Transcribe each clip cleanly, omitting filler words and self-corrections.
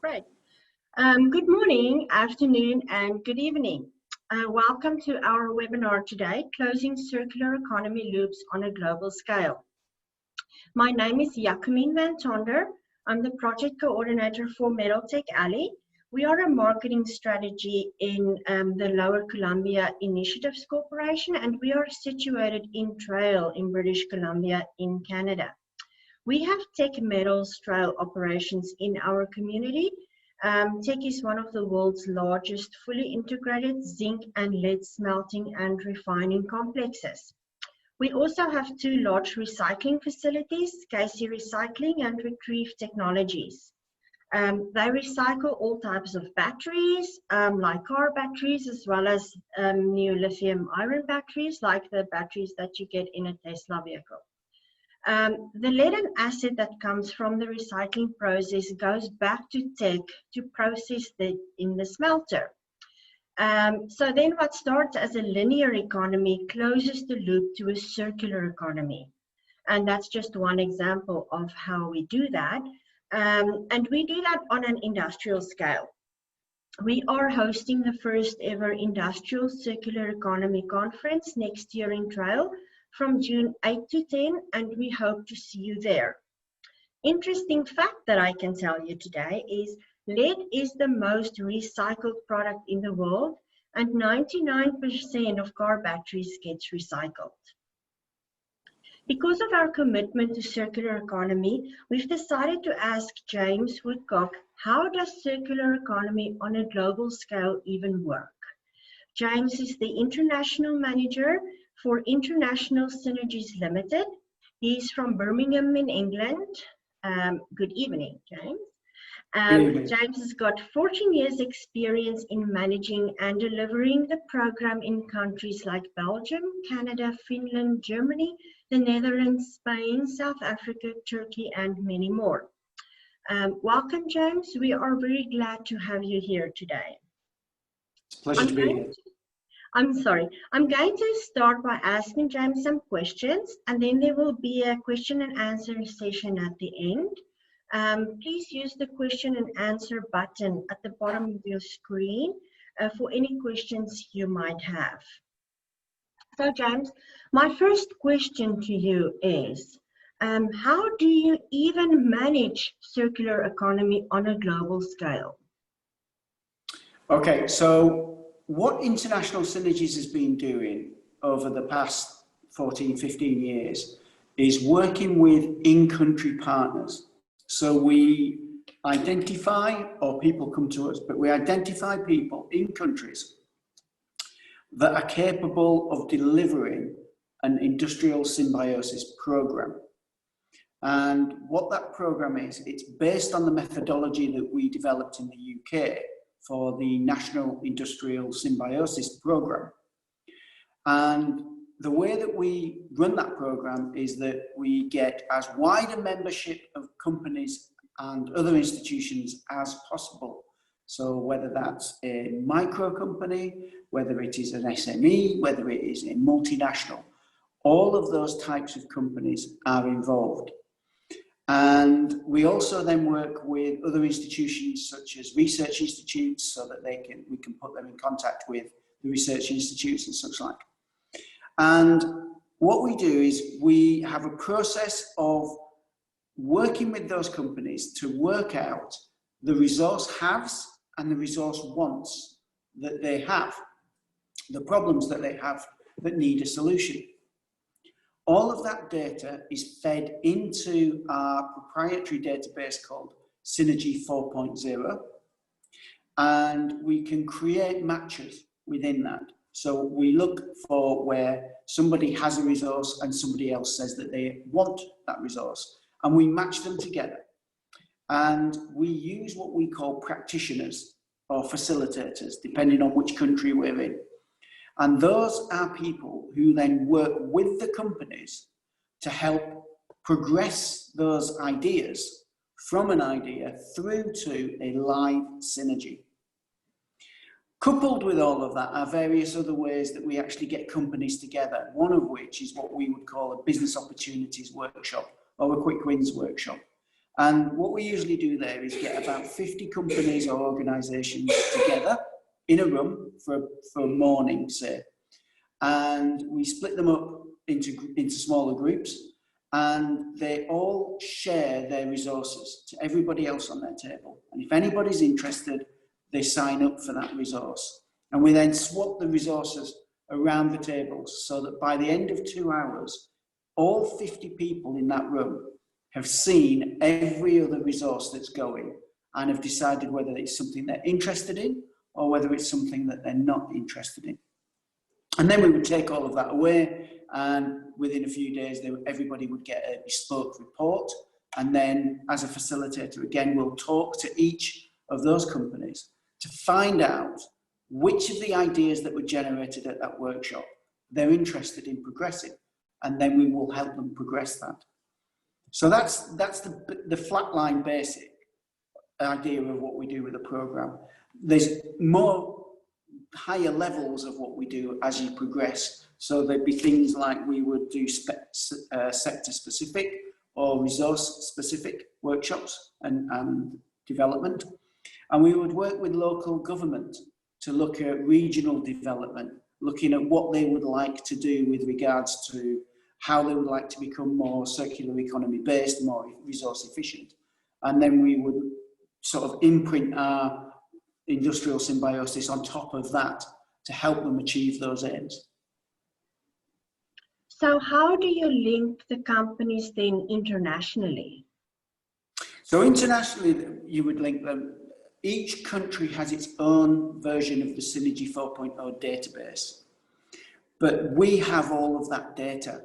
Great. Good morning, afternoon, and good evening. Welcome to our webinar today, Closing Circular Economy Loops on a Global Scale. My name is Jacqueline Van Tonder. I'm the project coordinator for MetalTech Alley. We are a marketing strategy in the Lower Columbia Initiatives Corporation, and we are situated in Trail in British Columbia in Canada. We have Teck Metals Trail operations in our community. Teck is one of the world's largest fully integrated zinc and lead smelting and refining complexes. We also have two large recycling facilities, KC Recycling and Retrieve Technologies. They recycle all types of batteries, like car batteries, as well as new lithium-ion batteries, like the batteries that you get in a Tesla vehicle. The lead acid that comes from the recycling process goes back to Teck to process in the smelter. So then what starts as a linear economy closes the loop to a circular economy. And that's just one example of how we do that. And we do that on an industrial scale. We are hosting the first ever Industrial Circular Economy Conference next year in Trail from June 8 to 10, and we hope to see you there. Interesting fact that I can tell you today is lead is the most recycled product in the world, and 99% of car batteries gets recycled. Because of our commitment to circular economy, we've decided to ask James Woodcock, how does circular economy on a global scale even work? James is the International Manager for International Synergies Limited. He's from Birmingham in England. Good evening, James. James has got 14 years experience in managing and delivering the program in countries like Belgium, Canada, Finland, Germany, the Netherlands, Spain, South Africa, Turkey, and many more. Welcome, James. We are very glad to have you here today. It's a pleasure to be here. I'm going to start by asking James some questions, and then there will be a question and answer session at the end. Please use the question and answer button at the bottom of your screen for any questions you might have. So James, my first question to you is, how do you even manage circular economy on a global scale? Okay, so what International Synergies has been doing over the past 14, 15 years is working with in-country partners. So we identify, or people come to us, but we identify people in countries that are capable of delivering an industrial symbiosis program. And what that program is, it's based on the methodology that we developed in the UK for the National Industrial Symbiosis Program. And the way that we run that program is that we get as wide a membership of companies and other institutions as possible. So whether that's a micro company, whether it is an SME, whether it is a multinational, all of those types of companies are involved. And we also then work with other institutions such as research institutes so that we can put them in contact with the research institutes and such like. And what we do is we have a process of working with those companies to work out the resource haves and the resource wants that they have, the problems that they have that need a solution. All of that data is fed into our proprietary database called Synergy 4.0, and we can create matches within that. So we look for where somebody has a resource and somebody else says that they want that resource, and we match them together. And we use what we call practitioners or facilitators, depending on which country we're in. And those are people who then work with the companies to help progress those ideas from an idea through to a live synergy. Coupled with all of that are various other ways that we actually get companies together, one of which is what we would call a business opportunities workshop or a quick wins workshop. And what we usually do there is get about 50 companies or organisations together in a room for a morning, say, and we split them up into smaller groups, and they all share their resources to everybody else on their table. And if anybody's interested, they sign up for that resource. And we then swap the resources around the tables so that by the end of 2 hours, all 50 people in that room have seen every other resource that's going and have decided whether it's something they're interested in or whether it's something that they're not interested in. And then we would take all of that away, and within a few days, everybody would get a bespoke report. And then as a facilitator, again, we'll talk to each of those companies to find out which of the ideas that were generated at that workshop they're interested in progressing. And then we will help them progress that. So that's the flatline basic idea of what we do with the program. There's more higher levels of what we do as you progress. So there'd be things like we would do sector specific or resource specific workshops and development. And we would work with local government to look at regional development, looking at what they would like to do with regards to how they would like to become more circular economy based, more resource efficient. And then we would sort of imprint our industrial symbiosis on top of that to help them achieve those aims. So how do you link the companies then internationally? So internationally, you would link them. Each country has its own version of the Synergy 4.0 database, but we have all of that data.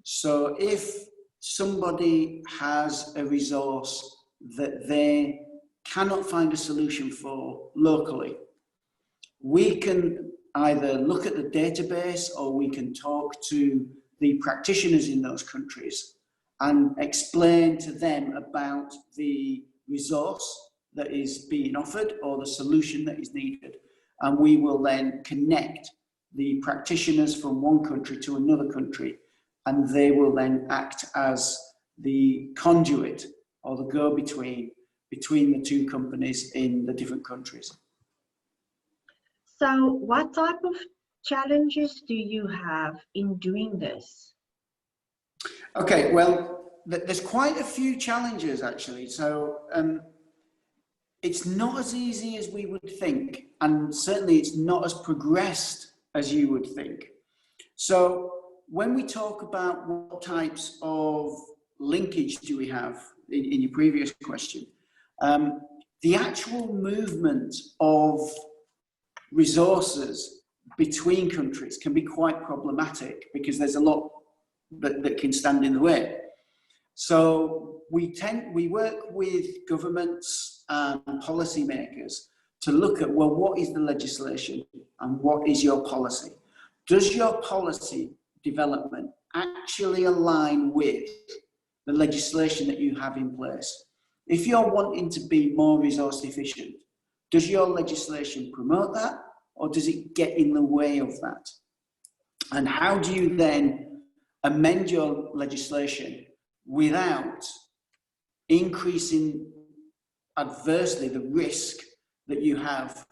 So if somebody has a resource that they cannot find a solution for locally, we can either look at the database or we can talk to the practitioners in those countries and explain to them about the resource that is being offered or the solution that is needed. And we will then connect the practitioners from one country to another country, and they will then act as the conduit or the go-between between the two companies in the different countries. So what type of challenges do you have in doing this? Okay, well, there's quite a few challenges actually. So it's not as easy as we would think, and certainly it's not as progressed as you would think. So when we talk about what types of linkage do we have in your previous question, the actual movement of resources between countries can be quite problematic because there's a lot that can stand in the way. So we work with governments and policymakers to look at, well, what is the legislation and what is your policy? Does your policy development actually align with the legislation that you have in place? If you're wanting to be more resource efficient, does your legislation promote that, or does it get in the way of that? And how do you then amend your legislation without increasing adversely the risk that you have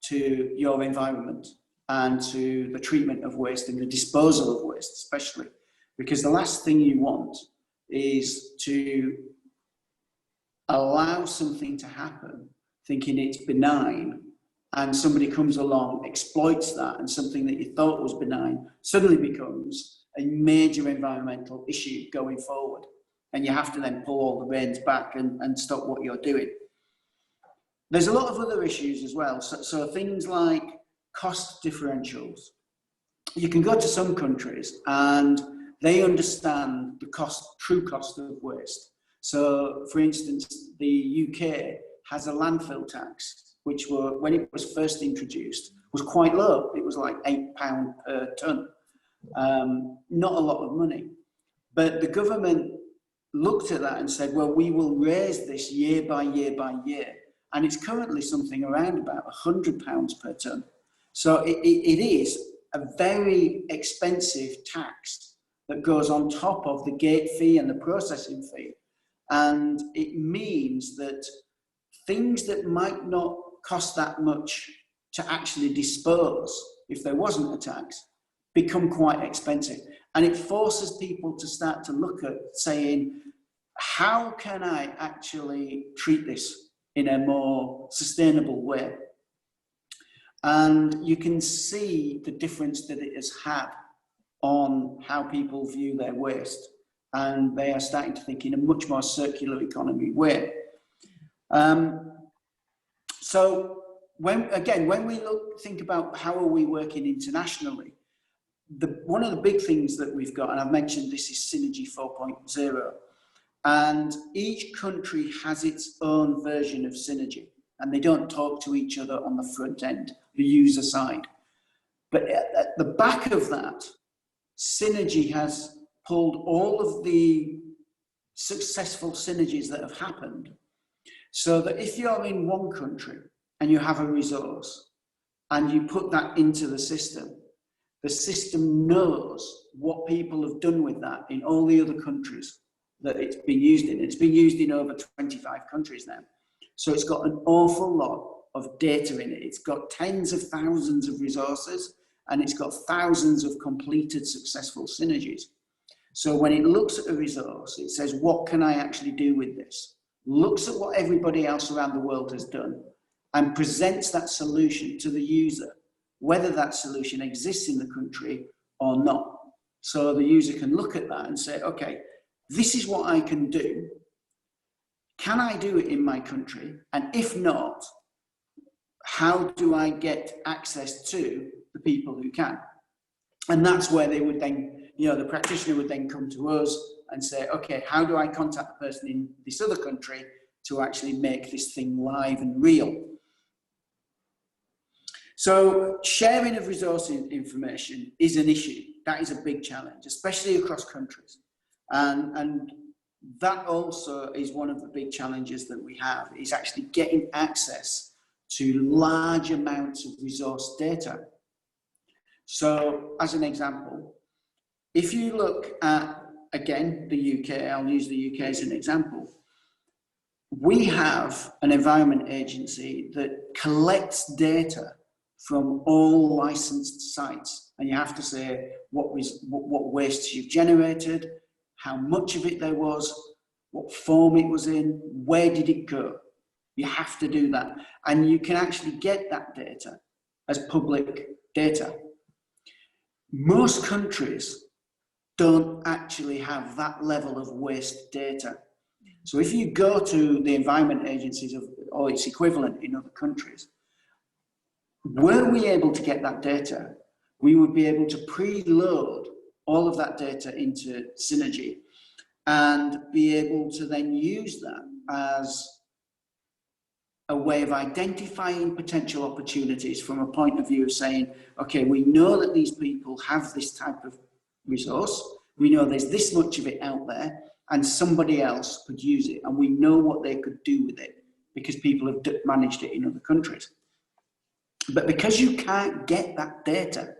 to your environment and to the treatment of waste and the disposal of waste, especially? Because the last thing you want is to allow something to happen thinking it's benign, and somebody comes along, exploits that, and something that you thought was benign suddenly becomes a major environmental issue going forward. And you have to then pull all the reins back and stop what you're doing. There's a lot of other issues as well. So things like cost differentials. You can go to some countries and they understand the true cost of waste. So for instance, the UK has a landfill tax, which when it was first introduced, was quite low. It was like £8 per tonne. Not a lot of money. But the government looked at that and said, well, we will raise this year by year by year. And it's currently something around about £100 per tonne. So it is a very expensive tax that goes on top of the gate fee and the processing fee. And it means that things that might not cost that much to actually dispose, if there wasn't a tax, become quite expensive. And it forces people to start to look at saying, how can I actually treat this in a more sustainable way? And you can see the difference that it has had on how people view their waste. And they are starting to think in a much more circular economy way. So when we think about how are we working internationally, one of the big things that we've got, and I've mentioned this, is Synergy 4.0. And each country has its own version of Synergy, and they don't talk to each other on the front end, the user side. But at the back of that, Synergy has pulled all of the successful synergies that have happened, so that if you're in one country and you have a resource and you put that into the system knows what people have done with that in all the other countries that it's been used in. It's been used in over 25 countries now. So it's got an awful lot of data in it. It's got tens of thousands of resources, and it's got thousands of completed successful synergies. So when it looks at a resource, it says, what can I actually do with this? Looks at what everybody else around the world has done and presents that solution to the user, whether that solution exists in the country or not. So the user can look at that and say, okay, this is what I can do. Can I do it in my country? And if not, how do I get access to the people who can? And that's where they would then, the practitioner would then come to us and say, okay, how do I contact the person in this other country to actually make this thing live and real? So sharing of resource information is an issue. That is a big challenge, especially across countries. And that also is one of the big challenges that we have, is actually getting access to large amounts of resource data. So as an example, if you look at, again, the UK, I'll use the UK as an example. We have an environment agency that collects data from all licensed sites. And you have to say what wastes you've generated, how much of it there was, what form it was in, where did it go. You have to do that. And you can actually get that data as public data. Most countries don't actually have that level of waste data. So if you go to the environment agencies or its equivalent in other countries, were we able to get that data, we would be able to preload all of that data into Synergy and be able to then use that as a way of identifying potential opportunities from a point of view of saying, okay, we know that these people have this type of resource, we know there's this much of it out there, and somebody else could use it, and we know what they could do with it because people have managed it in other countries. But because you can't get that data,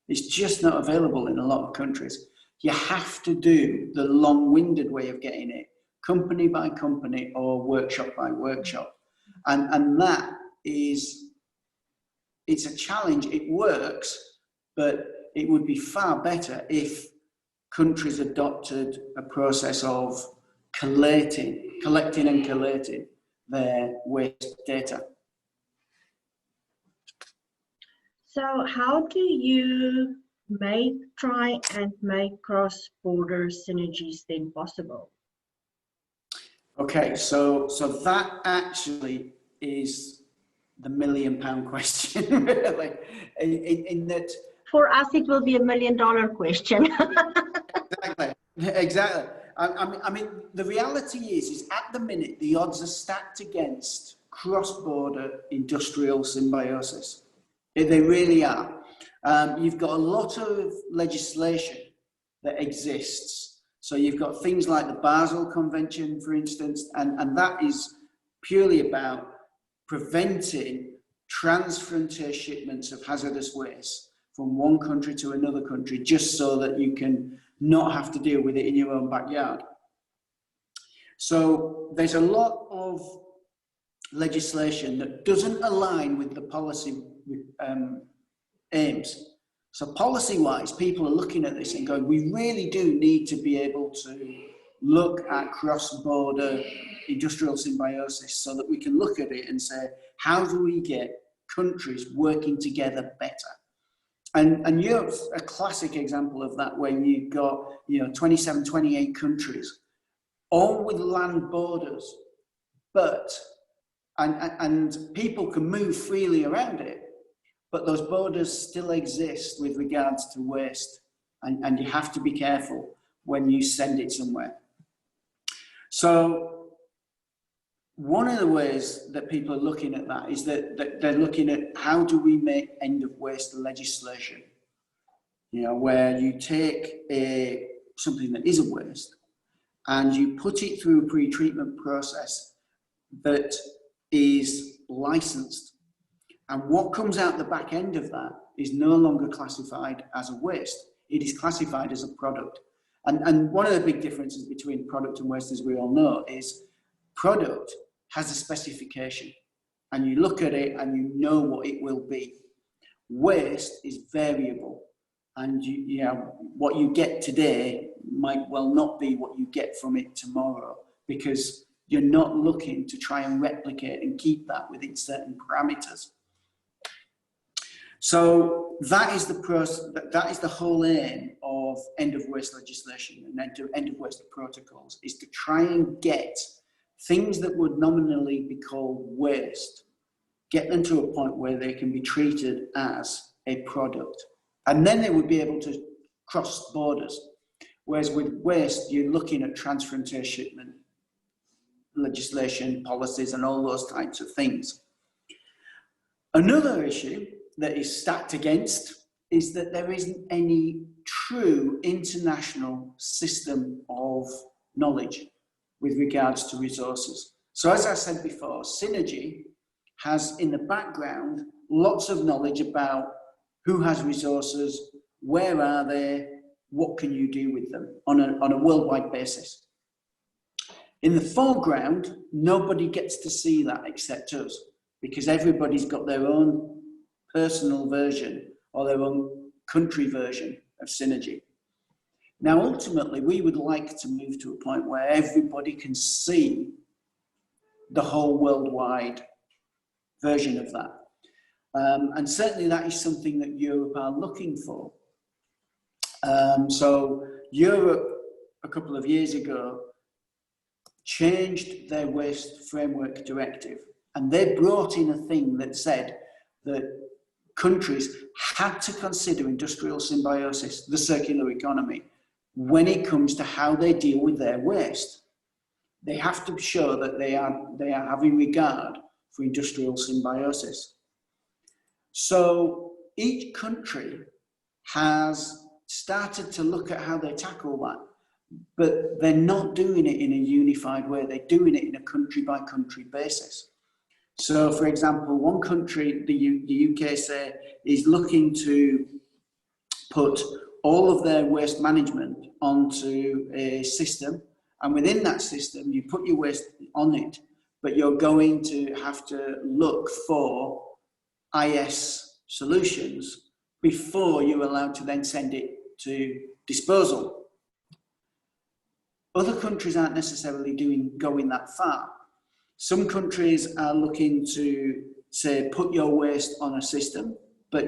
it's just not available in a lot of countries. You have to do the long-winded way of getting it, company by company or workshop by workshop. And that is, it's a challenge. It works, but it would be far better if countries adopted a process of collecting and collating their waste data. So how do you try and make cross-border synergies then possible? Okay, so that actually is the £1 million question, really. In that, for us, it will be $1 million question. Exactly. I mean, the reality is at the minute the odds are stacked against cross-border industrial symbiosis. They really are. You've got a lot of legislation that exists. So you've got things like the Basel Convention, for instance, and that is purely about preventing trans-frontier shipments of hazardous waste from one country to another country, just so that you can not have to deal with it in your own backyard. So there's a lot of legislation that doesn't align with the policy aims. So policy-wise, people are looking at this and going, we really do need to be able to look at cross-border industrial symbiosis so that we can look at it and say, how do we get countries working together better? And Europe's a classic example of that, where you've got 27, 28 countries, all with land borders, and people can move freely around it, but those borders still exist with regards to waste, and you have to be careful when you send it somewhere. So one of the ways that people are looking at that is that they're looking at how do we make end of waste legislation, where you take something that is a waste and you put it through a pre-treatment process that is licensed. And what comes out the back end of that is no longer classified as a waste. It is classified as a product. And one of the big differences between product and waste, as we all know, is product has a specification. And you look at it and you know what it will be. Waste is variable. And what you get today might well not be what you get from it tomorrow, because you're not looking to try and replicate and keep that within certain parameters. So that is the whole aim of end of waste legislation and end of waste protocols, is to try and get things that would nominally be called waste, get them to a point where they can be treated as a product. And then they would be able to cross borders. Whereas with waste, you're looking at transfer and shipment legislation, policies, and all those types of things. Another issue that is stacked against is that there isn't any true international system of knowledge with regards to resources. So as I said before, Synergy has in the background lots of knowledge about who has resources, where are they, what can you do with them on a worldwide basis. In the foreground, nobody gets to see that except us, because everybody's got their own personal version or their own country version of Synergy. Now, ultimately, we would like to move to a point where everybody can see the whole worldwide version of that. And certainly that is something that Europe are looking for. So Europe, a couple of years ago, changed their waste framework directive, and they brought in a thing that said that countries had to consider industrial symbiosis, the circular economy, when it comes to how they deal with their waste. They have to show that they are having regard for industrial symbiosis. So each country has started to look at how they tackle that, but they're not doing it in a unified way. They're doing it in a country by country basis. So, for example, one country, the UK, say, is looking to put all of their waste management onto a system, and within that system, you put your waste on it, but you're going to have to look for IS solutions before you're allowed to then send it to disposal. Other countries aren't necessarily going that far. Some countries are looking to say, put your waste on a system, but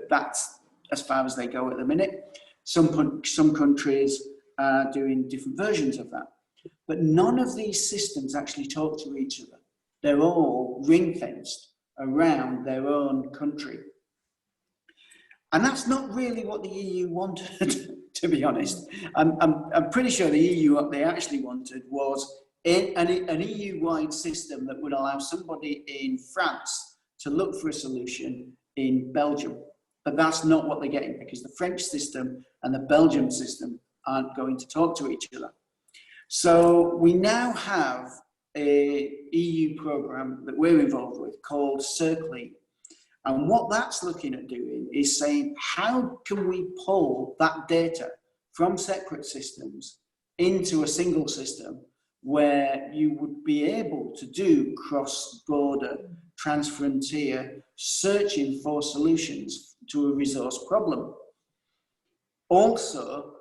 that's as far as they go at the minute. Some countries are doing different versions of that. But none of these systems actually talk to each other. They're all ring-fenced around their own country. And that's not really what the EU wanted, to be honest. I'm pretty sure the EU, what they actually wanted was an EU-wide system that would allow somebody in France to look for a solution in Belgium. But that's not what they're getting, because the French system and the Belgian system aren't going to talk to each other. So we now have a EU program that we're involved with called CircLean. And what that's looking at doing is saying, how can we pull that data from separate systems into a single system where you would be able to do cross-border, trans-frontier searching for solutions to a resource problem. Also,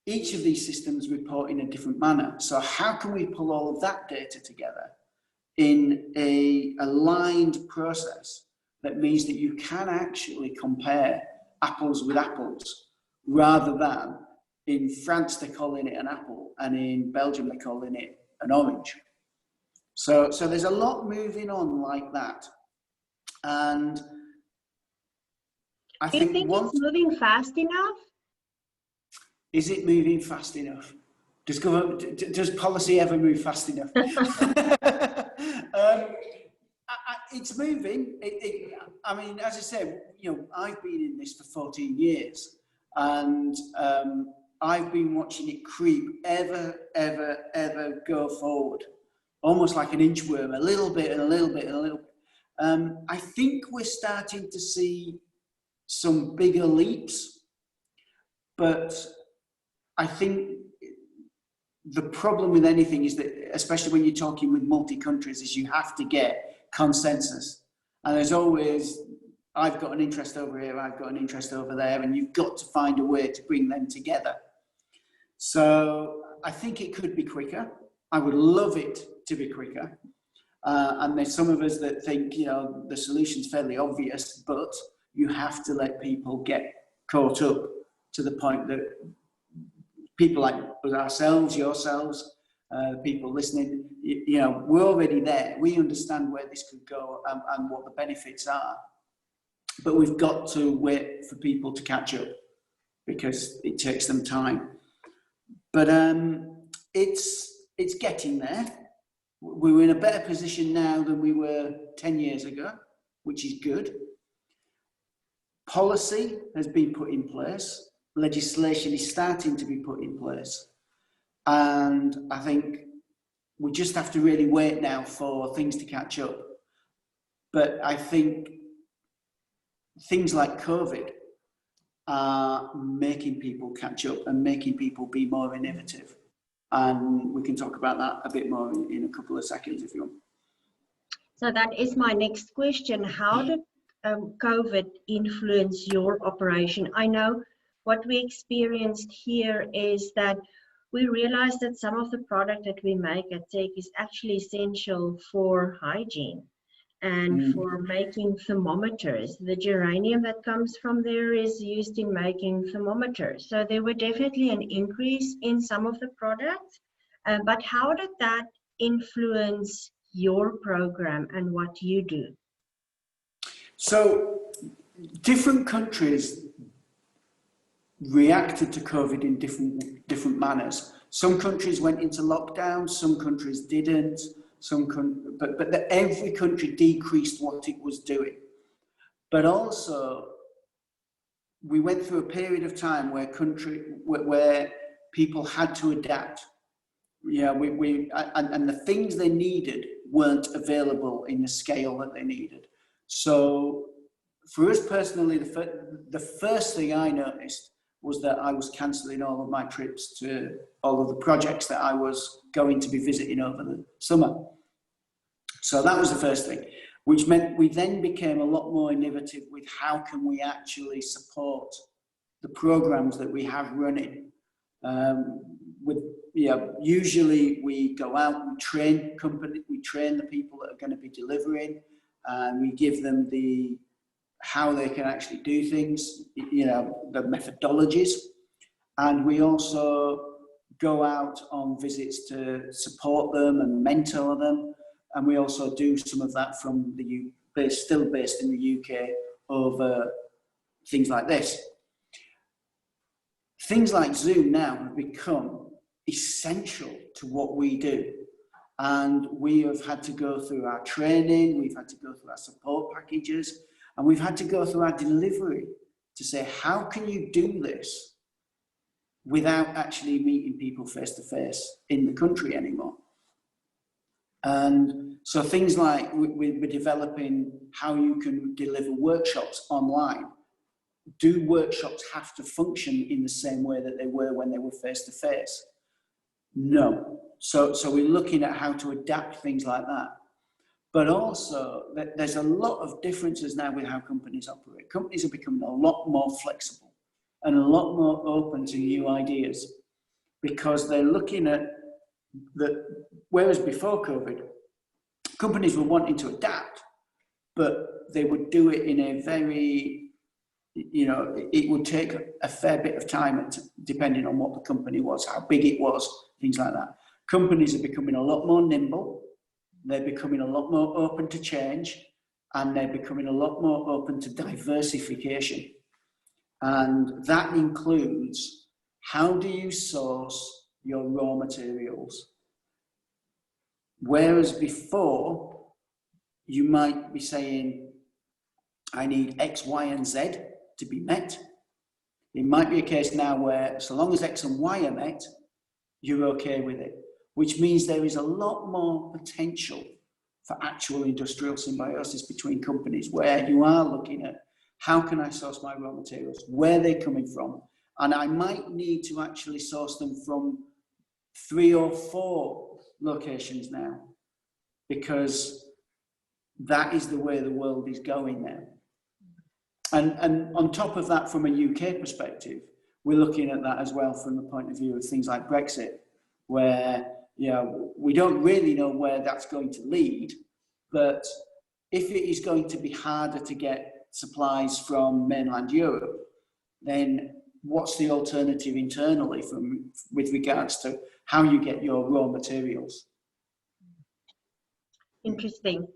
each of these systems report in a different manner. So how can we pull all of that data together in an aligned process that means that you can actually compare apples with apples, rather than in France they're calling it an apple and in Belgium they're calling it an orange. So there's a lot moving on like that. And I Do you think it's moving fast enough? Is it moving fast enough? Does policy ever move fast enough? It's moving. I mean, as I said, I've been in this for 14 years, and I've been watching it creep ever go forward, almost like an inchworm, a little bit and a little bit and a little bit. I think we're starting to see some bigger leaps, but I think the problem with anything is that, especially when you're talking with multi-countries, is you have to get consensus. And there's always, I've got an interest over here, I've got an interest over there, and you've got to find a way to bring them together. So I think it could be quicker. I would love it to be quicker. And there's some of us that think, the solution's fairly obvious, but you have to let people get caught up to the point that people like ourselves, yourselves, people listening, we're already there. We understand where this could go and what the benefits are. But we've got to wait for people to catch up, because it takes them time. But it's getting there. We're in a better position now than we were 10 years ago, which is good. Policy has been put in place. Legislation is starting to be put in place. And I think we just have to really wait now for things to catch up. But I think things like COVID are making people catch up and making people be more innovative. And we can talk about that a bit more in a couple of seconds if you want. So that is my next question. How did COVID influence your operation? I know what we experienced here is that we realized that some of the product that we make at Tech is actually essential for hygiene and for making thermometers. The geranium that comes from there is used in making thermometers. So there were definitely an increase in some of the products. But how did that influence your program and what you do? So different countries reacted to COVID in different manners. Some countries went into lockdown, some countries didn't. But every country decreased what it was doing. But also, we went through a period of time where people had to adapt. And the things they needed weren't available in the scale that they needed. So, for us personally, the first thing I noticed was that I was cancelling all of my trips to all of the projects that I was going to be visiting over the summer. So that was the first thing, which meant we then became a lot more innovative with how can we actually support the programs that we have running. Usually we go out, we train the people that are going to be delivering, and we give them how they can actually do things, the methodologies. And we also go out on visits to support them and mentor them. And we also do some of that from still based in the UK over things like this. Things like Zoom now have become essential to what we do. And we have had to go through our training, we've had to go through our support packages, and we've had to go through our delivery to say, how can you do this without actually meeting people face to face in the country anymore? And so things like we're developing how you can deliver workshops online. Do workshops have to function in the same way that they were when they were face to face? No. so we're looking at how to adapt things like that. But also, there's a lot of differences now with how companies operate. Companies are becoming a lot more flexible and a lot more open to new ideas, because they're looking at whereas before COVID, companies were wanting to adapt, but they would do it in a very, it would take a fair bit of time depending on what the company was, how big it was, things like that. Companies are becoming a lot more nimble, they're becoming a lot more open to change, and they're becoming a lot more open to diversification. And that includes, how do you source your raw materials? Whereas before, you might be saying, I need X, Y, and Z to be met. It might be a case now where, so long as X and Y are met, you're okay with it, which means there is a lot more potential for actual industrial symbiosis between companies, where you are looking at, how can I source my raw materials, where they're coming from, and I might need to actually source them from 3 or 4 locations now, because that is the way the world is going now. And on top of that, from a UK perspective, we're looking at that as well from the point of view of things like Brexit, where we don't really know where that's going to lead, but if it is going to be harder to get supplies from mainland Europe, then what's the alternative internally with regards to how you get your raw materials? Interesting.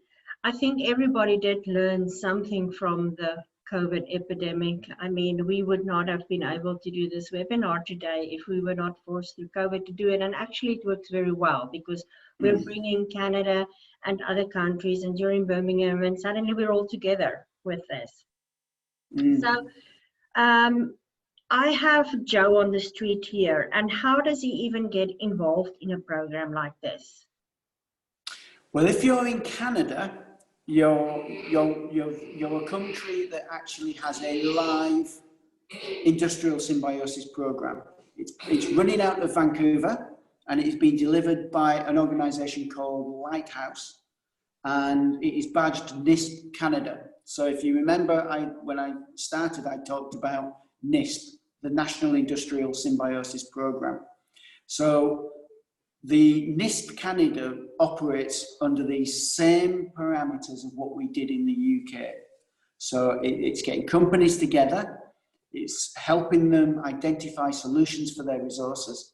I think everybody did learn something from the COVID epidemic. I mean, we would not have been able to do this webinar today if we were not forced through COVID to do it. And actually it works very well, because we're bringing Canada and other countries, and you're in Birmingham, and suddenly we're all together with this. So I have Joe on the street here, and how does he even get involved in a program like this? Well, if you're in Canada, you're a country that actually has a live industrial symbiosis program. It's running out of Vancouver, and it's been delivered by an organization called Lighthouse, and it is badged NISP Canada. So if you remember, when I started, I talked about NISP, the National Industrial Symbiosis Program. So the NISP Canada operates under the same parameters of what we did in the UK. So it's getting companies together, it's helping them identify solutions for their resources,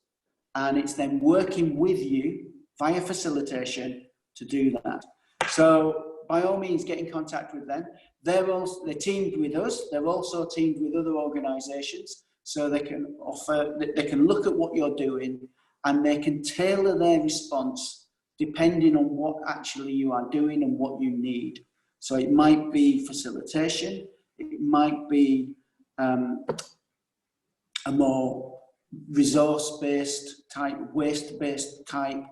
and it's then working with you via facilitation to do that. So by all means, get in contact with them. They're teamed with us. They're also teamed with other organisations, so they can look at what you're doing, and they can tailor their response depending on what actually you are doing and what you need. So it might be facilitation, it might be a more resource-based type, waste-based type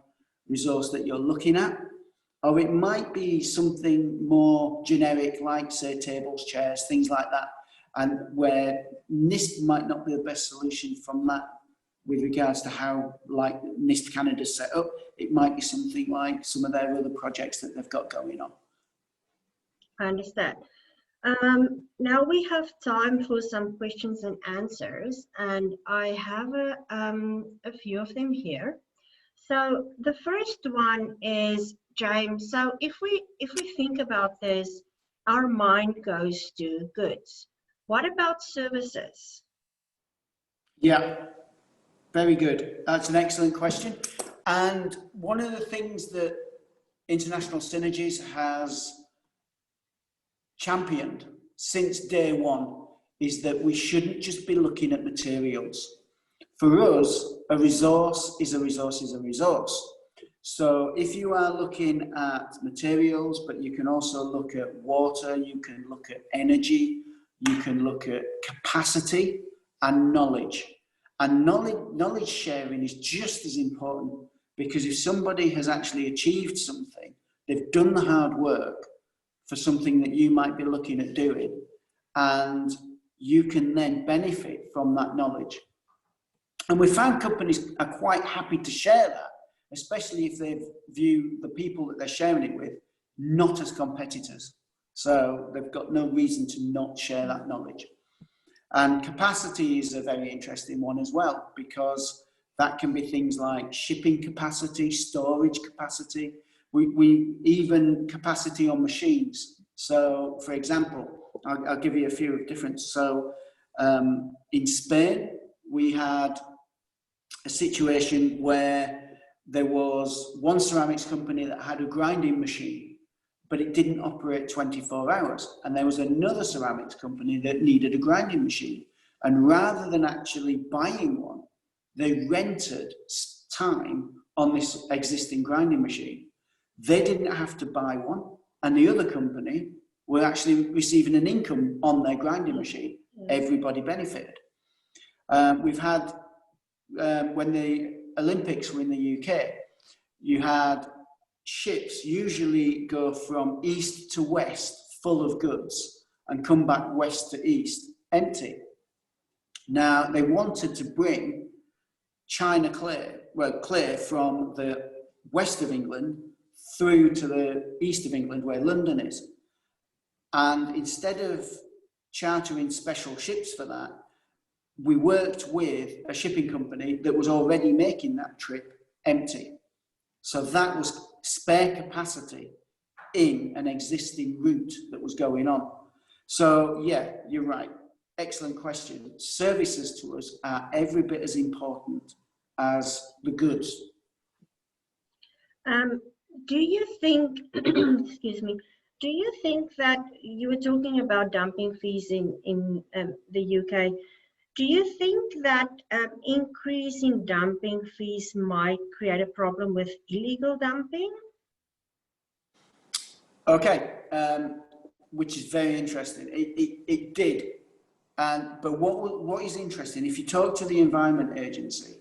resource that you're looking at, or it might be something more generic, like say tables, chairs, things like that, and where NISP might not be the best solution from that with regards to how like NISP Canada is set up. It might be something like some of their other projects that they've got going on. I understand. Now we have time for some questions and answers, and I have a few of them here. So the first one is, James, so if we think about this, our mind goes to goods. What about services? Yeah, very good. That's an excellent question. And one of the things that International Synergies has championed since day one is that we shouldn't just be looking at materials. For us, a resource is a resource is a resource. So if you are looking at materials, but you can also look at water, you can look at energy, you can look at capacity and knowledge. And knowledge sharing is just as important, because if somebody has actually achieved something, they've done the hard work for something that you might be looking at doing, and you can then benefit from that knowledge. And we found companies are quite happy to share that, especially if they view the people that they're sharing it with not as competitors. So they've got no reason to not share that knowledge. And capacity is a very interesting one as well, because that can be things like shipping capacity, storage capacity, we even capacity on machines. So, for example, I'll give you a few of different. So, in Spain, we had a situation where there was one ceramics company that had a grinding machine, but it didn't operate 24 hours. And there was another ceramics company that needed a grinding machine. And rather than actually buying one, they rented time on this existing grinding machine. They didn't have to buy one. And the other company were actually receiving an income on their grinding machine. Everybody benefited. We've had, when the Olympics were in the UK, you had ships usually go from east to west full of goods and come back west to east empty. Now, they wanted to bring China clay from the west of England through to the east of England where London is. And instead of chartering special ships for that, we worked with a shipping company that was already making that trip empty. So that was spare capacity in an existing route that was going on. So yeah, you're right. Excellent question. Services to us are every bit as important as the goods. Do you think, excuse me, do you think that you were talking about dumping fees in the UK? Do you think that increasing dumping fees might create a problem with illegal dumping? Okay, which is very interesting. It did. But what is interesting, if you talk to the Environment Agency,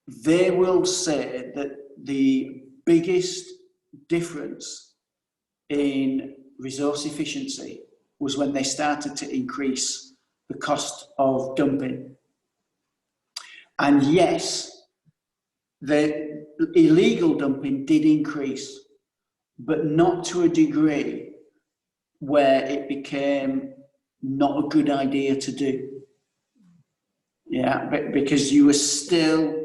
they will say that the biggest difference in resource efficiency was when they started to increase the cost of dumping. And yes, the illegal dumping did increase, but not to a degree where it became not a good idea to do. Yeah, but because you were still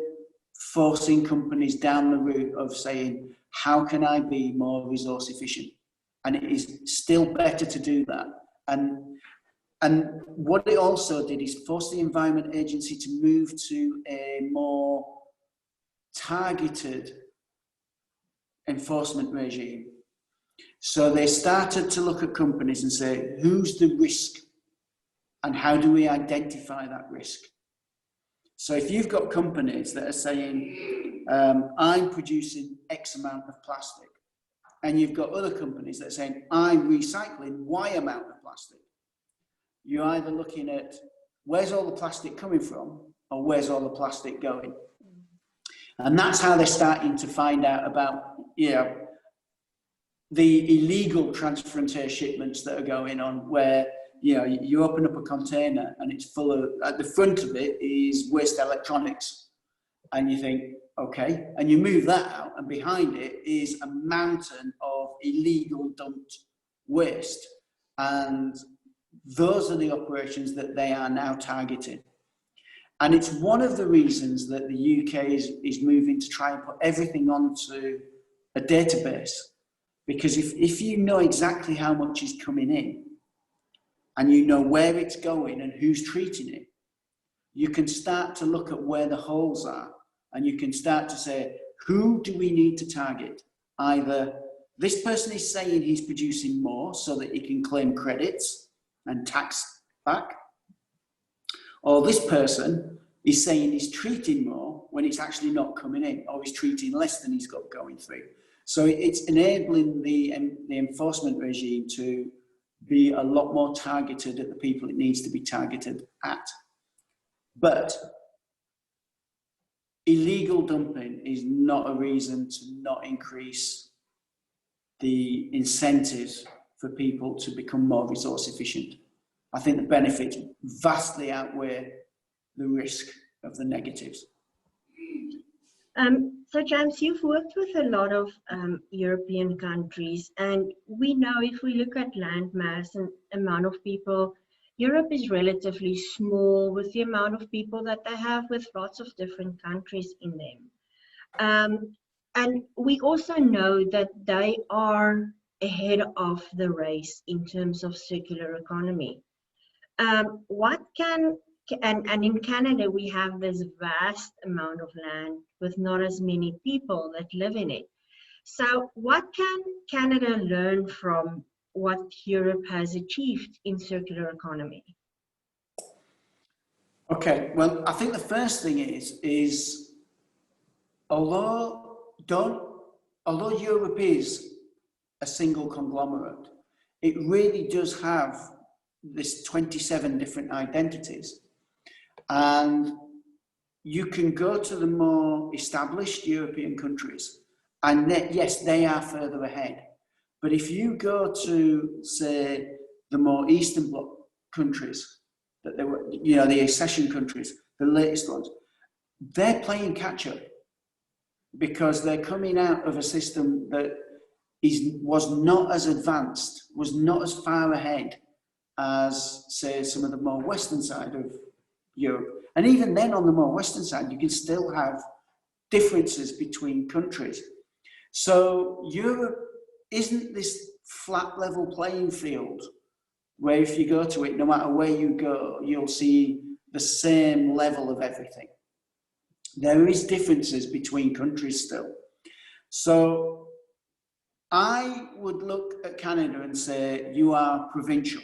forcing companies down the route of saying, how can I be more resource efficient? And it is still better to do that. And what it also did is force the Environment Agency to move to a more targeted enforcement regime. So they started to look at companies and say, who's the risk and how do we identify that risk? So if you've got companies that are saying, I'm producing X amount of plastic, and you've got other companies that are saying, I'm recycling Y amount of plastic, you're either looking at where's all the plastic coming from or where's all the plastic going. And that's how they're starting to find out about, the illegal transfrontier shipments that are going on, where you open up a container and it's full of, at the front of it is waste electronics, and you think, okay, and you move that out, and behind it is a mountain of illegal dumped waste. And those are the operations that they are now targeting. And it's one of the reasons that the UK is moving to try and put everything onto a database. Because if you know exactly how much is coming in, and you know where it's going and who's treating it, you can start to look at where the holes are, and you can start to say, who do we need to target? Either this person is saying he's producing more so that he can claim credits and tax back, or this person is saying he's treating more when it's actually not coming in, or he's treating less than he's got going through. So it's enabling the enforcement regime to be a lot more targeted at the people it needs to be targeted at. But illegal dumping is not a reason to not increase the incentives for people to become more resource efficient. I think the benefits vastly outweigh the risk of the negatives. So James, you've worked with a lot of European countries, and we know if we look at land mass and amount of people, Europe is relatively small with the amount of people that they have with lots of different countries in them. And we also know that they are ahead of the race in terms of circular economy. And in Canada, we have this vast amount of land with not as many people that live in it. So what can Canada learn from what Europe has achieved in circular economy? Okay, well, I think the first thing is although Europe is a single conglomerate, it really does have this 27 different identities. And you can go to the more established European countries, and yes, they are further ahead. But if you go to, say, the more Eastern Bloc countries, that they were, the accession countries, the latest ones, they're playing catch up because they're coming out of a system that was not as advanced, was not as far ahead as, say, some of the more Western side of Europe. And even then, on the more Western side, you can still have differences between countries. So Europe isn't this flat level playing field where if you go to it, no matter where you go, you'll see the same level of everything. There is differences between countries still. So I would look at Canada and say, you are provincial.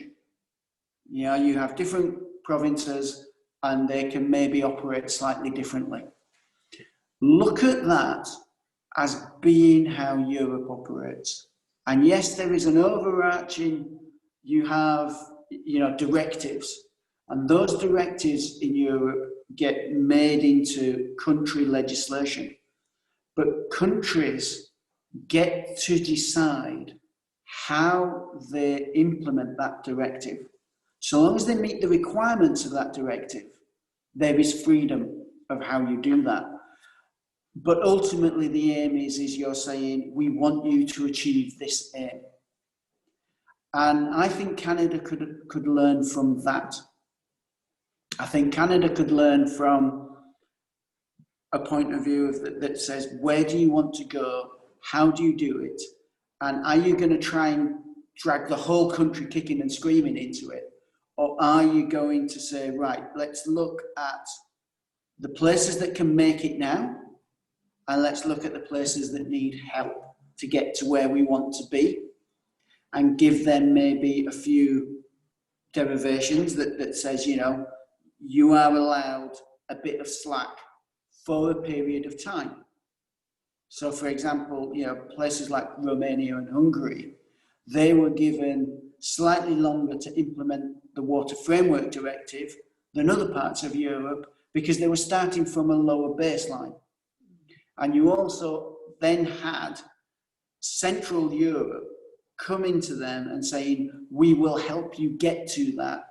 You have different provinces and they can maybe operate slightly differently. Look at that as being how Europe operates. And yes, there is an overarching, you have, directives. And those directives in Europe get made into country legislation. But countries get to decide how they implement that directive. So long as they meet the requirements of that directive, there is freedom of how you do that. But ultimately the aim is you're saying, we want you to achieve this aim. And I think Canada could learn from that. I think Canada could learn from a point of view that says, where do you want to go? How do you do it? And are you going to try and drag the whole country kicking and screaming into it? Or are you going to say, right, let's look at the places that can make it now, and let's look at the places that need help to get to where we want to be, and give them maybe a few derivations that says, you are allowed a bit of slack for a period of time. So, for example, places like Romania and Hungary, they were given slightly longer to implement the Water Framework Directive than other parts of Europe because they were starting from a lower baseline. And you also then had Central Europe coming to them and saying, we will help you get to that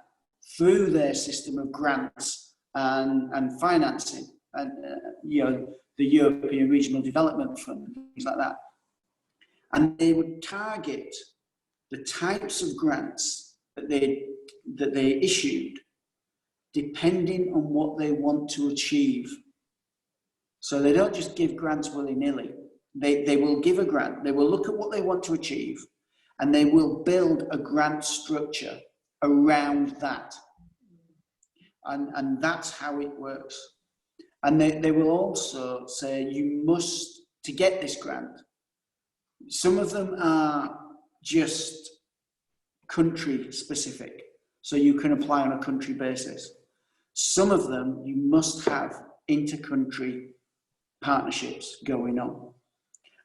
through their system of grants and financing and, the European Regional Development Fund, things like that. And they would target the types of grants that they issued depending on what they want to achieve. So they don't just give grants willy-nilly. They will give a grant, they will look at what they want to achieve, and they will build a grant structure around that. And that's how it works. And they will also say, you must, to get this grant, some of them are just country specific, so you can apply on a country basis. Some of them, you must have inter-country partnerships going on.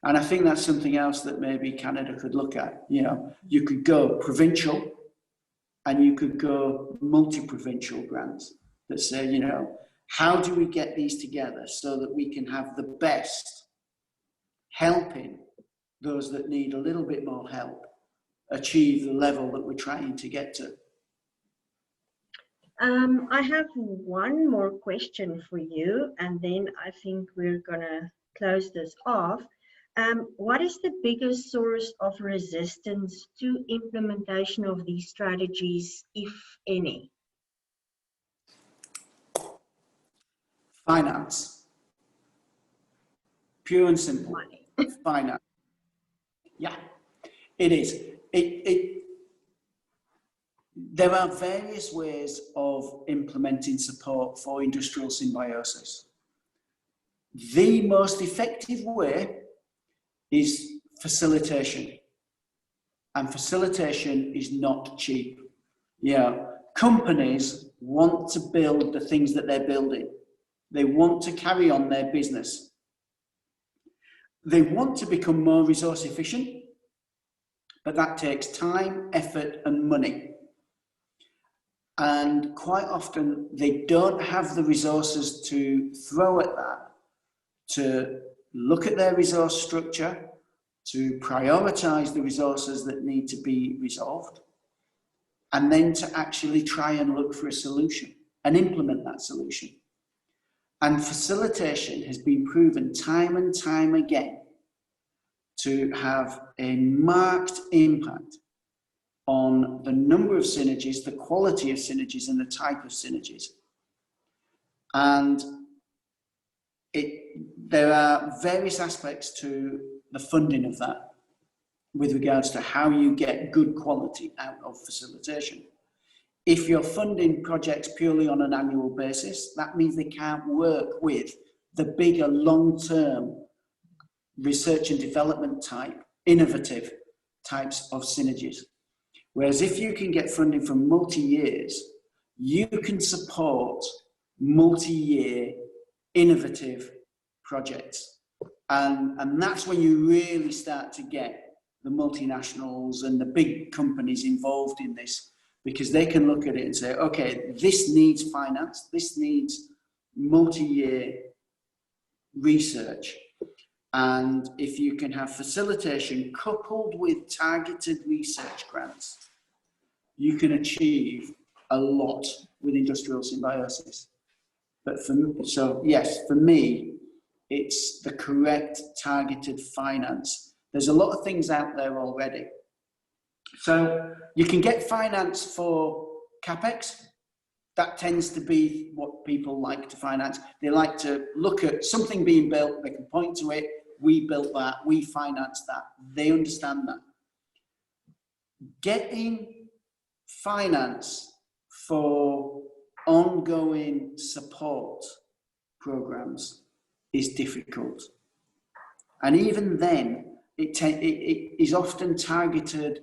And I think that's something else that maybe Canada could look at. You could go provincial and you could go multi-provincial grants that say, how do we get these together so that we can have the best helping those that need a little bit more help achieve the level that we're trying to get to? I have one more question for you, and then I think we're gonna close this off, what is the biggest source of resistance to implementation of these strategies, if any? Finance. Pure and simple. Money. Finance. Yeah, it is. There are various ways of implementing support for industrial symbiosis. The most effective way is facilitation. And facilitation is not cheap. Yeah, companies want to build the things that they're building. They want to carry on their business. They want to become more resource efficient, but that takes time, effort, and money. And quite often they don't have the resources to throw at that, to look at their resource structure, to prioritize the resources that need to be resolved, and then to actually try and look for a solution and implement that solution. And facilitation has been proven time and time again to have a marked impact on the number of synergies, the quality of synergies, and the type of synergies. And there are various aspects to the funding of that with regards to how you get good quality out of facilitation. If you're funding projects purely on an annual basis, that means they can't work with the bigger long-term research and development type, innovative types of synergies. Whereas if you can get funding for multi-years, you can support multi-year innovative projects. And that's when you really start to get the multinationals and the big companies involved in this, because they can look at it and say, okay, this needs finance, this needs multi-year research. And if you can have facilitation coupled with targeted research grants, you can achieve a lot with industrial symbiosis. But for me, it's the correct targeted finance. There's a lot of things out there already. So you can get finance for CapEx. That tends to be what people like to finance. They like to look at something being built, they can point to it, we built that, we financed that. They understand that. Getting finance for ongoing support programs is difficult. And even then, it is often targeted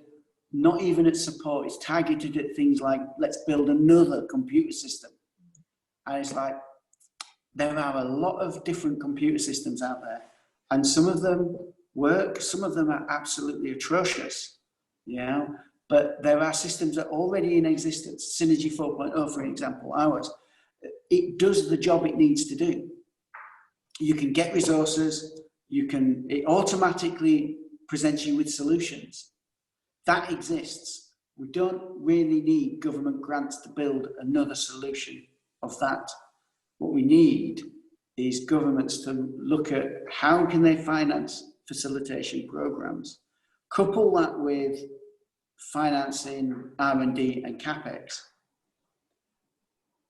not even at support, it's targeted at things like, let's build another computer system. And it's like, there are a lot of different computer systems out there, and some of them work, some of them are absolutely atrocious, you know, but there are systems that are already in existence. Synergy 4.0, for example, ours, it does the job it needs to do. You can get resources, it automatically presents you with solutions. That exists. We don't really need government grants to build another solution of that. What we need is governments to look at how can they finance facilitation programs, couple that with financing R&D and CapEx,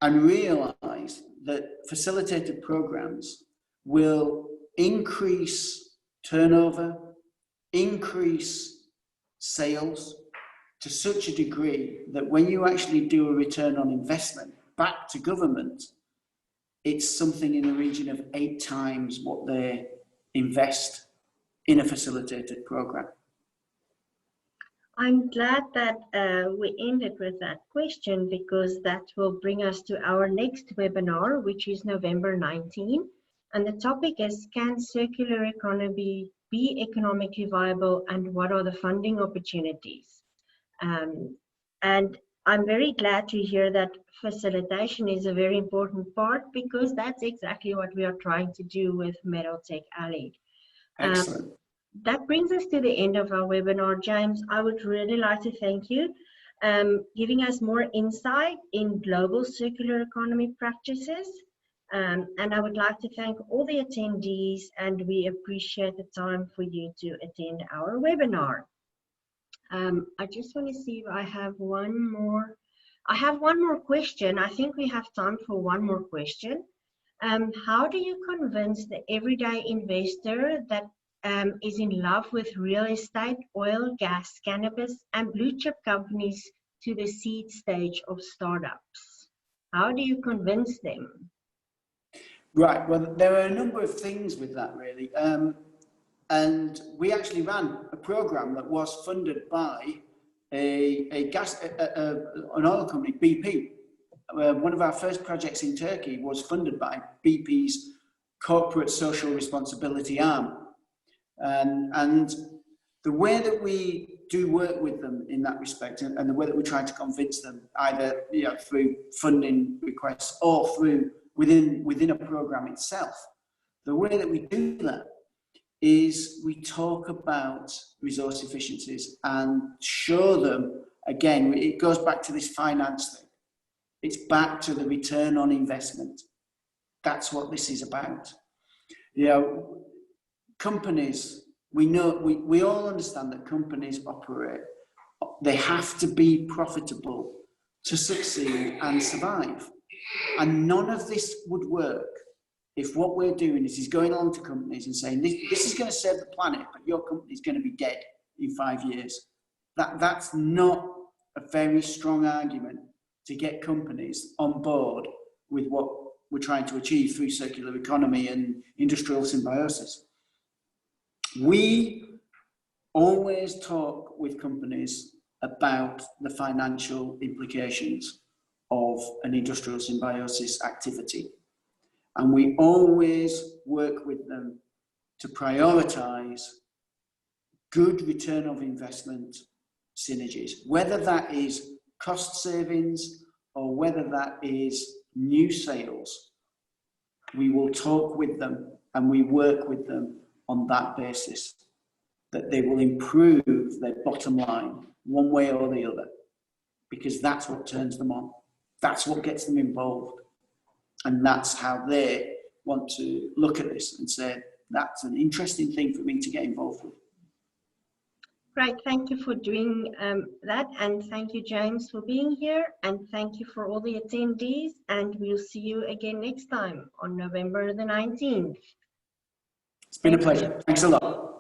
and realize that facilitated programs will increase turnover, increase sales to such a degree that when you actually do a return on investment back to government, it's something in the region of 8 times what they invest in a facilitated program. I'm glad that we ended with that question, because that will bring us to our next webinar, which is November 19. And the topic is, can circular economy be economically viable, and what are the funding opportunities? And I'm very glad to hear that facilitation is a very important part, because that's exactly what we are trying to do with MedalTech Allied. Excellent. That brings us to the end of our webinar. James, I would really like to thank you, giving us more insight in global circular economy practices, And I would like to thank all the attendees, and we appreciate the time for you to attend our webinar. I just want to see if I have one more. I have one more question. I think we have time for one more question. How do you convince the everyday investor that is in love with real estate, oil, gas, cannabis, and blue chip companies to the seed stage of startups? How do you convince them? Right, well, there are a number of things with that, really. And we actually ran a program that was funded by an oil company, BP. One of our first projects in Turkey was funded by BP's corporate social responsibility arm. And the way that we do work with them in that respect, and the way that we try to convince them, either through funding requests or through within a program itself, the way that we do that is we talk about resource efficiencies and show them, again, it goes back to this finance thing. It's back to the return on investment. That's what this is about. Companies, we all understand that companies operate, they have to be profitable to succeed and survive. And none of this would work if what we're doing is going on to companies and saying, this is going to save the planet, but your company is going to be dead in 5 years. That's not a very strong argument to get companies on board with what we're trying to achieve through circular economy and industrial symbiosis. We always talk with companies about the financial implications of an industrial symbiosis activity. And we always work with them to prioritize good return of investment synergies, whether that is cost savings or whether that is new sales. We will talk with them and we work with them on that basis, that they will improve their bottom line one way or the other, because that's what turns them on. That's what gets them involved. And that's how they want to look at this and say, that's an interesting thing for me to get involved with. Great, thank you for doing that, and thank you, James, for being here, and thank you for all the attendees, and we'll see you again next time on November the 19th. It's been a pleasure. Thanks a lot.